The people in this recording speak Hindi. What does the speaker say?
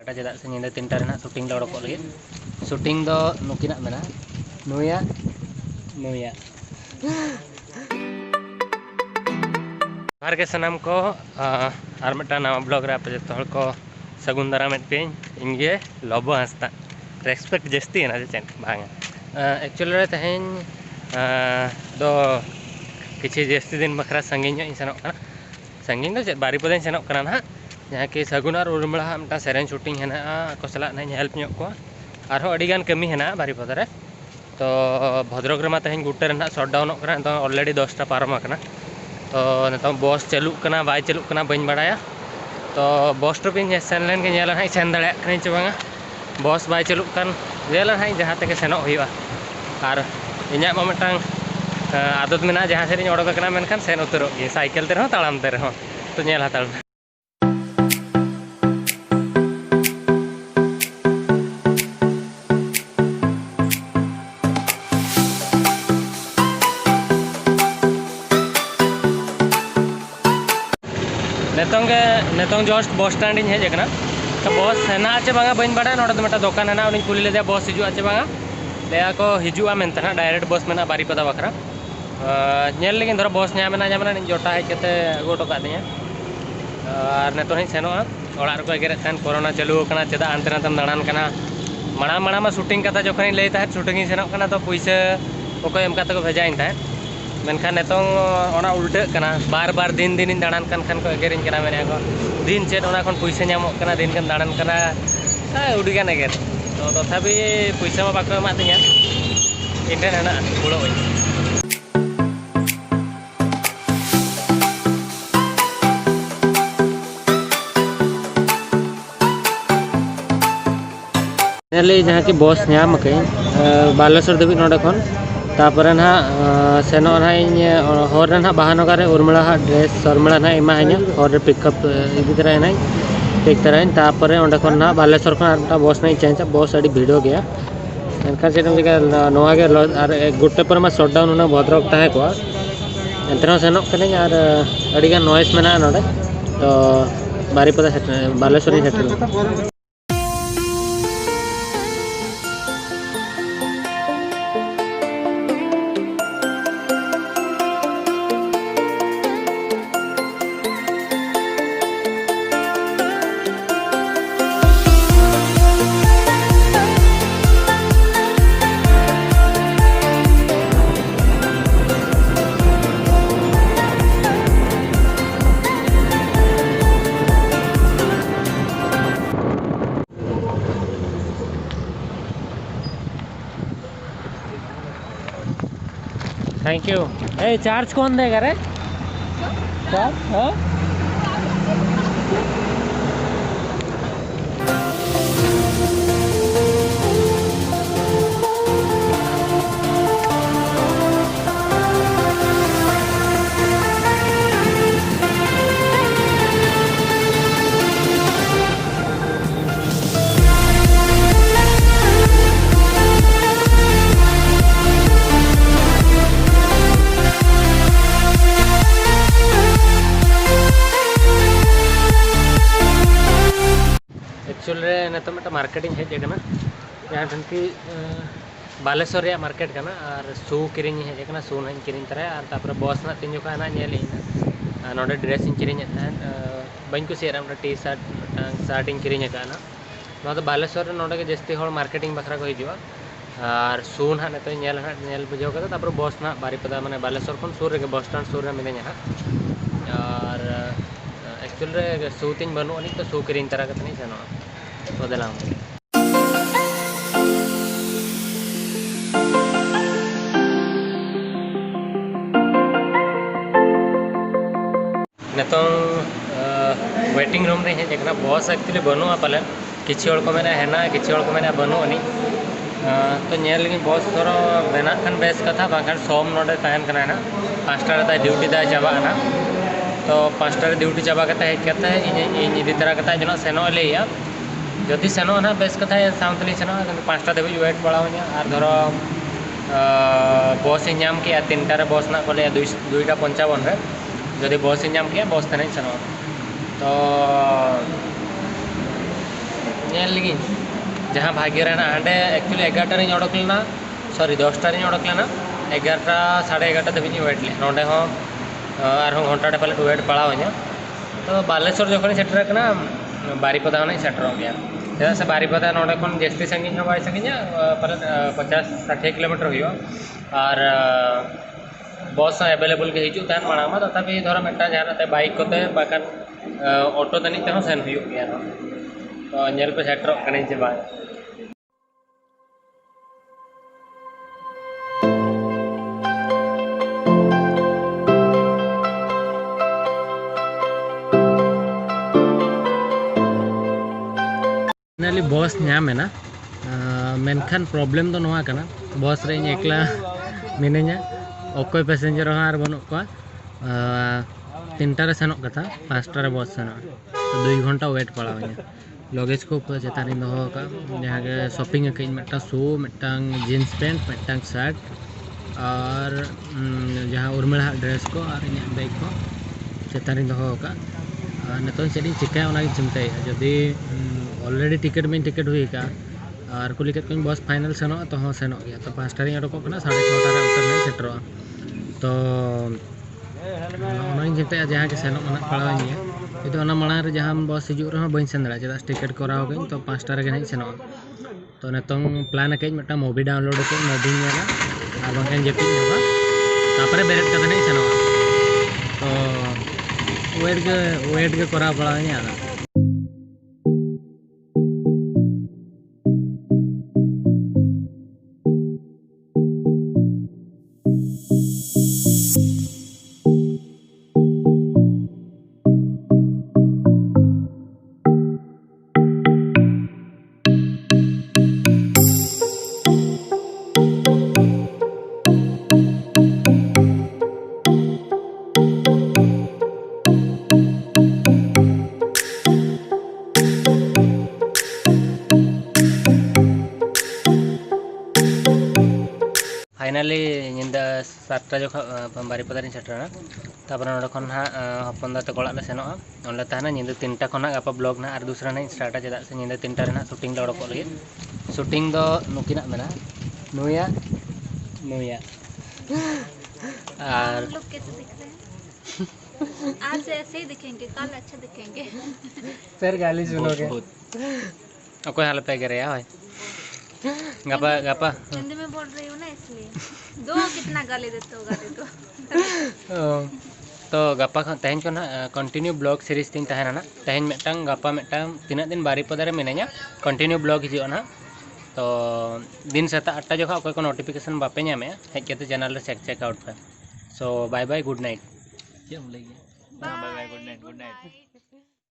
Kata cedak se nyinda 3टा renak shooting lo odokok lagi. Shooting do nukinak mena. Nuya. Nuya. Harga sanam ko ar meta nama blog re ape joto hol ko sagun daram et peñ inge lobo hasta. Respect jasti na chen bang. Actually re teheñ do किसी जस्ती दिन बखरा संगीन सेनोक kana. Sangging do chet Baripada senok kana na जहाँ कि सगुन और उर्मिला मिटा सेरेन शूटिंग है को सलाह ना हेल्प ᱧᱚᱜ को और अड़ीगान कमी है बारीपदा रे तो भद्रक रे तेज गुटे रे शटडाउन तो अलरेडी 10टा पारम तो नितों बस चालू बाय चालू बन बाड़ाया तो बस स्टॉप सेन लेन के सेन दाड़ा चे बांगा बस बाय चालू हाँ जहाँ तक सेनोक हुआ और इन्या मिटांग आदत में जहाँ से ओडोकना मेनखान सेन उतरो साइकिल ते रहो ताड़ाम ते रहो तो नेल हाताड़ नितों जस्ट बस स्टैंड हेजना तो बस हेना चे बांगा बन बाड़ा नोडे तो मिटा दुकान हेना उनी कुली लेदे बस हिजुआ चे बांगा लेया को हिजुआ मेनते ना डायरेक्ट बस मेना बारीपदा बखरा नेल लेकिन धरो बस ᱧᱟᱢᱮᱱᱟ जोटा हेज कते अगु टो कादिया और नितों ही सेनोआ ओड़ा रे को एगेरे खान कोरोना चालू कना चेदा आनते नातम दाड़ान कना माणा माणा मा शूटिंग कथा जखन लई ताहे शूटिंग सेनोक कना तो पैसा ओको एम काते को भेजाइन ताहे मेनखान नितों ओना उल्टे कना बार बार दिन दिन दाड़ान कान खान को एगेरिन कना मेने को दिन चेद ओना खन पैसा ᱧᱟᱢᱚᱜ कना दिन कान दाड़ान कना उडीगान एगेर तो तथापि पैसा मा बाको एमा तिया इन्डेन हेना उड़ोई जहाँ की बस नाम बालेश्वर धाबी नोडे खन तापर ना सेनो ना हर ना बहानगर उर्मिला ड्रेस शर्मिला ना एमा हर पिकअप इदी तरह ना पिक तरह तापर अंडे खन ना बालेश्वर खन बस ना चेंज बस अड़ी भिड़ो गया एनखान से नवा के गोटे पर शटडाउन ना भद्रक ताहे को एंतनो सेनोक कने और अड़ीगान नॉइस मेना नोडे तो बारीपदा बालेश्वर सेटर थैंक यू। ए चार्ज कौन देगा रे? चार्ज हाँ? एक्चुअली नितों मिटा मार्केटिंग हेजना जहाँ ठन की बालेश्वर मार्केट करना और शू किरिंग हेजना शू ना किरिंग तरह और तापर बस ना तीन जोखा ना नोडे ड्रेस किरिंग बन कुसिया टी शर्ट किरिंग ना तो बालेश्वर नोडे के जस्ती हर मार्केटिंग बखरा को हिजुआ और शू ना नितों नेल बुझाव कदा तापर बस ना बारीपदा माने बालेश्वर खन सूर रे बस स्टैंड सूर रे मिनेኛ और एक्चुअली शू तीन बनू अनी तो शू किरिंग तरह कते नहीं सेनो तो दलाम नितों वेटिंग रूम रे हेजना बस एक्चुअली बनू पाले किछि हड़ को मेना हेना किछि हड़ को मेना बनू अनी तो नेल लगी बस धरो मेना खान बेस कथा बाखान सोम नोडे तहन कना ना 5टा रे ड्यूटी दा चाबा ना तो 5टा रे ड्यूटी चाबा कता हेज कता इन इदी तरह कता जना सेनो लेया जदि सेनो ना बेस कथा साउंतली सेनो 5टा देबी वेट पड़ाव냐 और धरो बस नाम के 3टा रे बस ना को 2:55 रे जदि बस नाम के बस तेने सेनो तो नेल लगी जहाँ भाग्य रहना हांडे एक्चुअली 11 रे ओडक लेना सॉरी 10 रे ओडक लेना 11 साढ़े 11 धबी वेट ले नोडे हो और घंटा पाले वेट पड़ावना तो बालेश्वर जखन सेटरना बारीपदा होने सेटर गया चेदा से बारीपदा नोडे खन जास्ती संगी बै संगी पाले 50-60 किलोमीटर हो और बस एवेलेबल के हिजू तहन मांग तथापि धर मेटा जहाँ बाइक कोते बाकान ऑटो तनिक तेहन सेन हुई गया तो नेल पे सेटर कने जे बा फाइनली बस नामेना मेनखान प्रॉब्लम तो नोआ कना बस रे एकला मिनेኛ अकोय पैसेंजर और बनू को 3टा रे सेनोक कथा 5टा रे बस सेनो तो 2 घंटा वेट पड़ावना लगेज को ऊपर चेतानी दो का जहाँ के शॉपिंग के मेटा शू मेटा जीन्स पैंट मेटा शर्ट और जहाँ उर्मिला ड्रेस को और इन बैग को चेतानी दो का नितो चेडी चिका चिंता जदि ऑलरेडी टिकट में टिकट हुई का और कुली को बस फाइनल सेनो तो हाँ सेनो गया तो 5टा रे उडको 6:30 उतर सेटरों तो चिंता जहाँ के सेनो पड़ावी यदि मांग जहाँ बस हिजू रहा बी सेन दाड़ा चेदा टिकट कराव गई तो 5टा रे नहीं सेनो तो नितों प्लान के मेटा मूवी डाउनलोड के मूवी और बांकन जपी तापर बेरेट का नहीं सेनो तो वेट के कराव पड़ावी फाइनली निंदा 7टा जो बारीपदा सेटरना तब ना हपन दाते कड़ा ले सेनो ओंडे तहना निंदा 3टा खना गापा ब्लॉग ना और दूसरा ना स्टार्टा चेदा से निंदा 3टा रे शूटिंग ले उडको लगे शूटिंग दो नुकिना मेना नुया नुया और लोग कैसे दिख रहे हैं आज ऐसे ही दिखेंगे कल अच्छा दिखेंगे फिर गाली सुनोगे कोई हाल पे गिरे है गापा गापा हिंदी में बोल रही हूँ ना इसलिए दो कितना गाली देते हो गाली तो गापा तेहन को ना कंटिन्यू ब्लॉग सीरीज तीन तहना ना तेहन मेटांग गापा मेटांग तीना दिन बारीपदा रे मिनाया कंटिन्यू ब्लॉग हिजुआ ना तो दिन सेता 8टा जो कोई को नोटिफिकेशन बापे नामे हेज के चैनल रे चेक आउट पे so bye bye good night bye bye good night